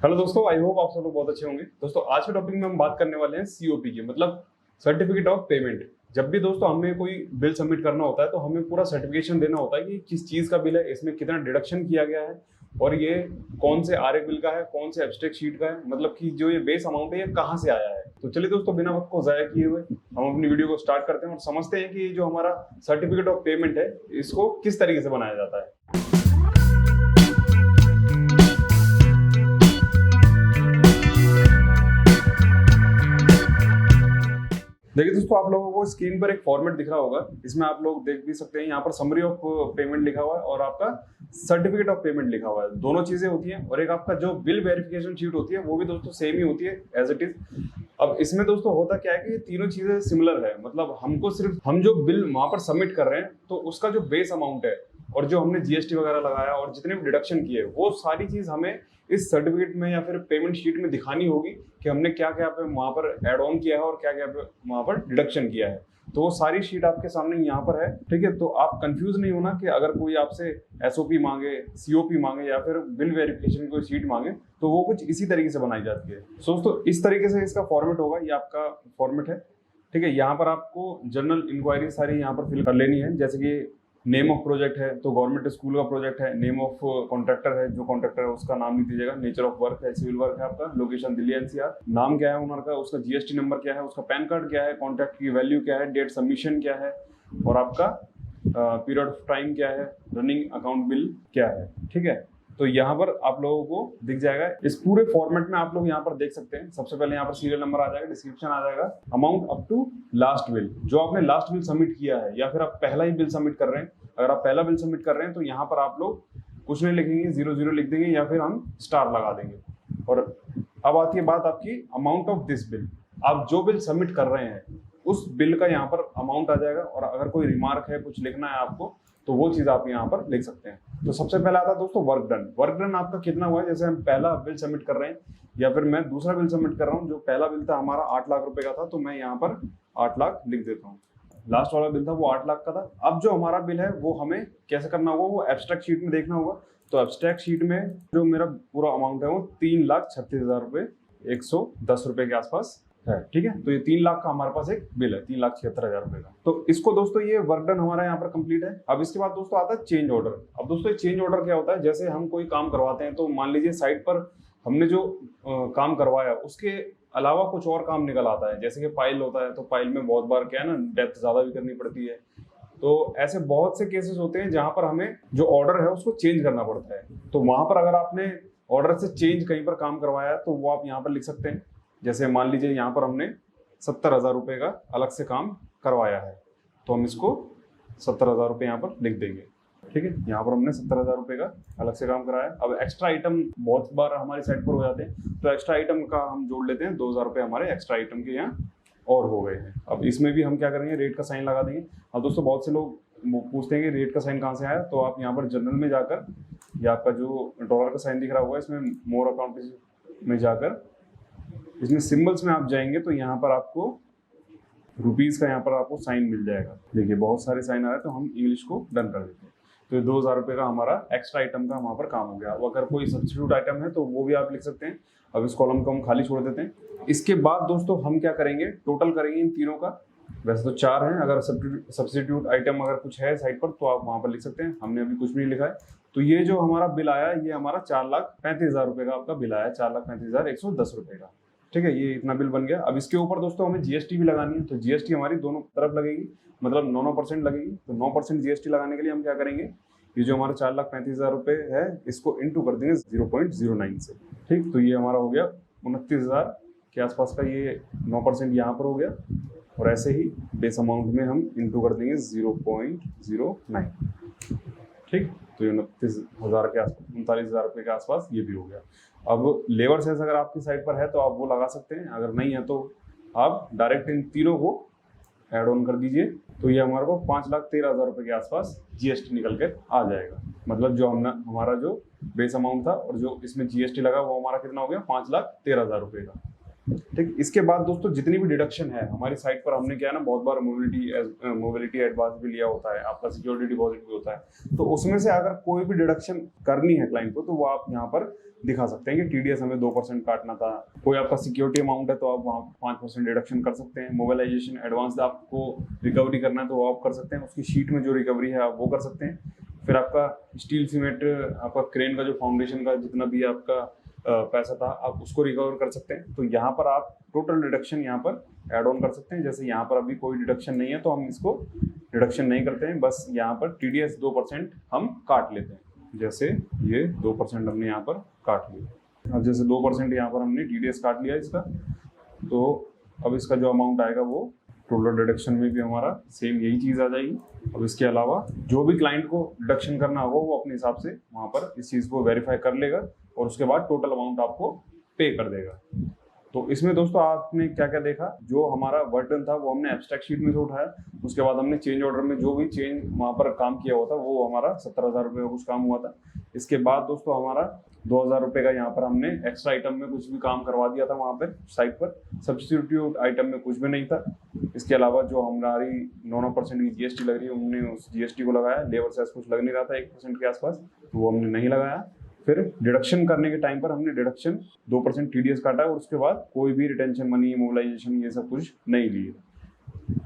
Hello दोस्तों, I hope आप सब लोग बहुत अच्छे होंगे। दोस्तों आज के टॉपिक में हम बात करने वाले हैं सीओपी की, मतलब सर्टिफिकेट ऑफ पेमेंट। जब भी दोस्तों हमें कोई बिल सबमिट करना होता है तो हमें पूरा सर्टिफिकेशन देना होता है कि किस चीज का बिल है, इसमें कितना डिडक्शन किया गया है और ये कौन से आरए बिल का है, कौन से एब्स्ट्रैक्ट शीट का है, मतलब कि जो ये बेस अमाउंट है ये कहाँ से आया है। तो चलिए दोस्तों, बिना वक्त को जाया किए हुए हम अपनी वीडियो को स्टार्ट करते हैं और समझते हैं कि जो हमारा सर्टिफिकेट ऑफ पेमेंट है इसको किस तरीके से बनाया जाता है। देखिए दोस्तों, आप लोगों को स्क्रीन पर एक फॉर्मेट दिख रहा होगा। इसमें आप लोग देख भी सकते हैं, यहाँ पर समरी ऑफ पेमेंट लिखा हुआ है और आपका सर्टिफिकेट ऑफ पेमेंट लिखा हुआ है। दोनों चीजें होती हैं और एक आपका जो बिल वेरिफिकेशन शीट होती है वो भी दोस्तों सेम ही होती है एज इट इज। अब इसमें दोस्तों होता क्या है कि ये तीनों चीजें सिमिलर है, मतलब हमको सिर्फ हम जो बिल वहां पर सबमिट कर रहे हैं तो उसका जो बेस अमाउंट है और जो हमने जीएसटी वगैरह लगाया और जितने भी डिडक्शन किए वो सारी चीज हमें इस सर्टिफिकेट में या फिर पेमेंट शीट में दिखानी होगी कि हमने क्या क्या पे वहां पर एड ऑन किया है और क्या क्या पे वहां पर डिडक्शन किया है। तो वो सारी शीट आपके सामने यहाँ पर है, ठीक है। तो आप कंफ्यूज नहीं होना कि अगर कोई आपसे एसओपी मांगे, सीओपी मांगे या फिर बिल वेरिफिकेशन कोई शीट मांगे तो वो कुछ इसी तरीके से बनाई जाती है। दोस्तों इस तरीके से इसका फॉर्मेट होगा, ये आपका फॉर्मेट है, ठीक है। यहाँ पर आपको जनरल इंक्वायरी सारी यहाँ पर फिल कर लेनी है, जैसे कि नेम ऑफ प्रोजेक्ट है तो गवर्नमेंट स्कूल का प्रोजेक्ट है, नेम ऑफ कॉन्ट्रैक्टर है, जो कॉन्ट्रैक्टर है उसका नाम नहीं दीजिएगा, नेचर ऑफ वर्क है, सिविल वर्क है आपका, लोकेशन दिल्ली एनसीआर, नाम क्या है ओनर का, उसका जीएसटी नंबर क्या है, उसका पैन कार्ड क्या है, कॉन्ट्रैक्ट की वैल्यू क्या है, डेट सबमिशन क्या है और आपका पीरियड ऑफ टाइम क्या है, रनिंग अकाउंट बिल क्या है, ठीक है। तो यहाँ पर आप लोगों को दिख जाएगा। इस पूरे फॉर्मेट में आप लोग यहाँ पर देख सकते हैं। सबसे पहले यहाँ पर सीरियल नंबर आ जाएगा, डिस्क्रिप्शन आ जाएगा, amount up to last bill, जो आपने लास्ट बिल सबमिट किया है या फिर आप पहला ही बिल सबमिट कर रहे हैं। अगर आप पहला बिल सबमिट कर रहे हैं तो यहाँ पर आप लोग कुछ नहीं लिखेंगे, 00 लिख देंगे या फिर हम स्टार लगा देंगे। और अब आती है बात आपकी अमाउंट ऑफ दिस बिल। आप जो बिल सबमिट कर रहे हैं उस बिल का यहाँ पर अमाउंट आ जाएगा और अगर कोई रिमार्क है, कुछ लिखना है आपको, तो वो चीज आप यहाँ पर लिख सकते हैं। तो सबसे पहले आता है दोस्तों वर्क डन। वर्क डन आपका कितना हुआ है, जैसे हम पहला बिल सबमिट कर रहे हैं या फिर मैं दूसरा बिल सबमिट कर रहा हूँ। जो पहला बिल था हमारा 8 लाख रुपए का था, तो मैं यहाँ पर 8 लाख लिख देता हूँ। लास्ट वाला बिल था वो 8 लाख का था। अब जो हमारा बिल है वो हमें कैसे करना होगा, वो एब्स्ट्रैक्ट शीट में देखना होगा। तो एब्स्ट्रैक्ट शीट में जो मेरा पूरा अमाउंट है वो 3,36,000 रुपये 110 रुपए के आसपास है, ठीक है। तो ये 3 लाख का हमारे पास एक बिल है, 3,76,000 रुपए का। तो इसको दोस्तों ये वर्क डन हमारा यहाँ पर कंप्लीट है। अब इसके बाद दोस्तों आता है चेंज ऑर्डर। अब दोस्तों ये चेंज ऑर्डर क्या होता है, जैसे हम कोई काम करवाते हैं तो मान लीजिए साइट पर हमने जो काम करवाया उसके अलावा कुछ और काम निकल आता है, जैसे कि फाइल होता है तो फाइल में बहुत बार क्या है ना, डेप्थ ज्यादा भी करनी पड़ती है। तो ऐसे बहुत से केसेस होते हैं जहां पर हमें जो ऑर्डर है उसको चेंज करना पड़ता है। तो वहां पर अगर आपने ऑर्डर से चेंज कहीं पर काम करवाया है तो वो आप यहाँ पर लिख सकते हैं। जैसे मान लीजिए यहाँ पर हमने 70,000 रुपये का अलग से काम करवाया है, तो हम इसको 70,000 रुपये यहाँ पर लिख देंगे, ठीक है। यहाँ पर हमने 70,000 रुपये का अलग से काम कराया। अब एक्स्ट्रा आइटम बहुत बार हमारी साइट पर हो जाते हैं, तो एक्स्ट्रा आइटम का हम जोड़ लेते हैं, 2,000 रुपये हमारे एक्स्ट्रा आइटम के यहाँ और हो गए हैं। अब इसमें भी हम क्या करेंगे, रेट का साइन लगा देंगे। अब दोस्तों बहुत से लोग पूछते हैं कि रेट का साइन कहाँ से आया, तो आप यहाँ पर जनरल में जाकर, या आपका जो डॉलर का साइन दिख रहा होगा इसमें मोर अकाउंट में जाकर इसमें सिंबल्स में आप जाएंगे तो यहाँ पर आपको रुपीज का यहाँ पर आपको साइन मिल जाएगा। देखिए बहुत सारे साइन आ रहे हैं, तो हम इंग्लिश को डन कर देते हैं। तो ये 2,000 रुपये का हमारा एक्स्ट्रा आइटम का वहाँ पर काम हो गया। अब अगर कोई सब्स्टिट्यूट आइटम है तो वो भी आप लिख सकते हैं। अब इस कॉलम को हम खाली छोड़ देते हैं। इसके बाद दोस्तों हम क्या करेंगे, टोटल करेंगे इन तीनों का। वैसे तो 4 हैं, अगर सब्स्टिट्यूट आइटम अगर कुछ है साइट पर तो आप वहाँ पर लिख सकते हैं। हमने अभी कुछ भी नहीं लिखा है। तो ये जो हमारा बिल आया ये हमारा 4,35,000 रुपये का आपका बिल आया, 4,35,110 रुपये का, ठीक है। ये इतना बिल बन गया। अब इसके ऊपर दोस्तों हमें जीएसटी भी लगानी है, तो जीएसटी हमारी दोनों तरफ लगेगी, मतलब 9% लगेगी। तो 9% जीएसटी लगाने के लिए हम क्या करेंगे, ये जो हमारा 4,35,000 रुपये है इसको इंटू कर देंगे 0.09 से, ठीक। तो ये हमारा हो गया 29,000 के आसपास का, ये 9% यहाँ पर हो गया। और ऐसे ही बेस अमाउंट में हम इंटू कर देंगे 0.09, ठीक। तो ये 29,000 के आसपास, 39,000 रुपये के आसपास ये भी हो गया। अब लेबर सेस अगर आपकी साइट पर है तो आप वो लगा सकते हैं, अगर नहीं है तो आप डायरेक्ट इन तीनों को ऐड ऑन कर दीजिए। तो ये हमारे को 5,13,000 रुपये के आसपास जीएसटी निकल कर आ जाएगा। मतलब जो हमारा जो बेस अमाउंट था और जो इसमें जीएसटी लगा वो हमारा कितना हो गया, 5,13,000 रुपये का, ठीक, इसके बाद दोस्तों जितनी भी डिडक्शन है हमारी साइट पर, हमने क्या है ना, बहुत बार मोबिलिटी एडवांस भी लिया होता है, आपका सिक्योरिटी डिपॉजिट भी होता है, तो उसमें से अगर कोई भी डिडक्शन करनी है क्लाइंट को तो वो आप यहाँ पर दिखा सकते हैं कि टीडीएस हमें 2% काटना था, कोई आपका सिक्योरिटी अमाउंट है तो आप वहाँ 5% डिडक्शन कर सकते हैं, मोबाइलाइजेशन एडवांस आपको रिकवरी करना है तो वो आप कर सकते हैं, उसकी शीट में जो रिकवरी है आप वो कर सकते हैं। फिर आपका स्टील सीमेंट, आपका क्रेन का जो फाउंडेशन का जितना भी आपका पैसा था आप उसको रिकवर कर सकते हैं। तो यहाँ पर आप टोटल डिडक्शन यहाँ पर ऐड ऑन कर सकते हैं। जैसे यहाँ पर अभी कोई डिडक्शन नहीं है तो हम इसको डिडक्शन नहीं करते हैं, बस यहाँ पर टीडीएस 2% हम काट लेते हैं। जैसे ये 2% हमने यहाँ पर काट लिया। अब जैसे 2% यहाँ पर हमने टीडीएस काट लिया इसका, तो अब इसका जो अमाउंट आएगा वो टोटल डिडक्शन में भी हमारा सेम यही चीज़ आ जाएगी। अब इसके अलावा जो भी क्लाइंट को डिडक्शन करना होगा वो अपने हिसाब से वहाँ पर इस चीज़ को वेरीफाई कर लेगा और उसके बाद टोटल अमाउंट आपको पे कर देगा। तो इसमें दोस्तों आपने क्या क्या देखा, जो हमारा वर्डन था वो हमने एब्स्ट्रैक्ट शीट में से उठाया, उसके बाद हमने चेंज ऑर्डर में जो भी चेंज वहाँ पर काम किया हुआ था वो हमारा 17,000 रुपये का कुछ काम हुआ था। इसके बाद दोस्तों हमारा 2,000 रुपये का यहाँ पर हमने एक्स्ट्रा आइटम में कुछ भी काम करवा दिया था वहाँ पर साइट पर, सब्स्टिट्यूट आइटम में कुछ भी नहीं था। इसके अलावा जो हमारी 9% की जीएसटी लग रही है हमने उस जीएसटी को लगाया, लेबर सेस कुछ लग नहीं रहा था 1% के आसपास, तो वो हमने नहीं लगाया। फिर डिडक्शन करने के टाइम पर हमने डिडक्शन 2% टीडीएस काटा और उसके बाद कोई भी रिटेंशन मनी, मोबिलाइजेशन ये सब कुछ नहीं लिए।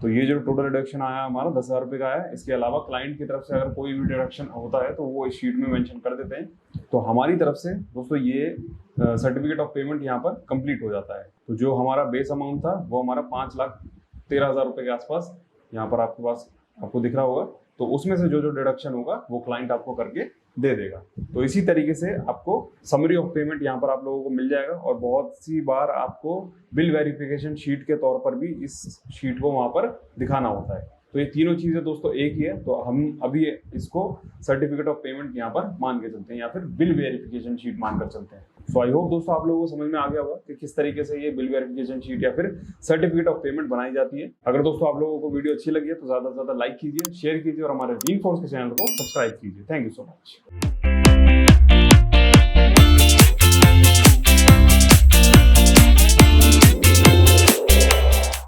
तो ये जो टोटल डिडक्शन आया हमारा 10,000 रुपये का आया। इसके अलावा क्लाइंट की तरफ से अगर कोई भी डिडक्शन होता है तो वो इस शीट में मेंशन कर देते हैं। तो हमारी तरफ से दोस्तों ये सर्टिफिकेट ऑफ पेमेंट यहाँ पर कंप्लीट हो जाता है। तो जो हमारा बेस अमाउंट था वो हमारा 5,13,000 रुपये के आसपास यहाँ पर आपके पास आपको दिख रहा होगा। तो उसमें से जो जो डिडक्शन होगा वो क्लाइंट आपको करके दे देगा। तो इसी तरीके से आपको समरी ऑफ पेमेंट यहाँ पर आप लोगों को मिल जाएगा और बहुत सी बार आपको बिल वेरिफिकेशन शीट के तौर पर भी इस शीट को वहाँ पर दिखाना होता है। तो ये तीनों चीज़ें दोस्तों एक ही है, तो हम अभी इसको सर्टिफिकेट ऑफ पेमेंट यहाँ पर मान के चलते हैं या फिर बिल वेरिफिकेशन शीट मानकर चलते हैं। सो आई होप दोस्तों आप लोगों को समझ में आ गया होगा कि किस तरीके से ये बिल वेरिफिकेशन शीट या फिर सर्टिफिकेट ऑफ पेमेंट बनाई जाती है। अगर दोस्तों आप लोगों को वीडियो अच्छी लगी है तो ज़्यादा से ज़्यादा लाइक कीजिए, शेयर कीजिए और हमारे रीइंफोर्स के चैनल को सब्सक्राइब कीजिए। Thank you so much.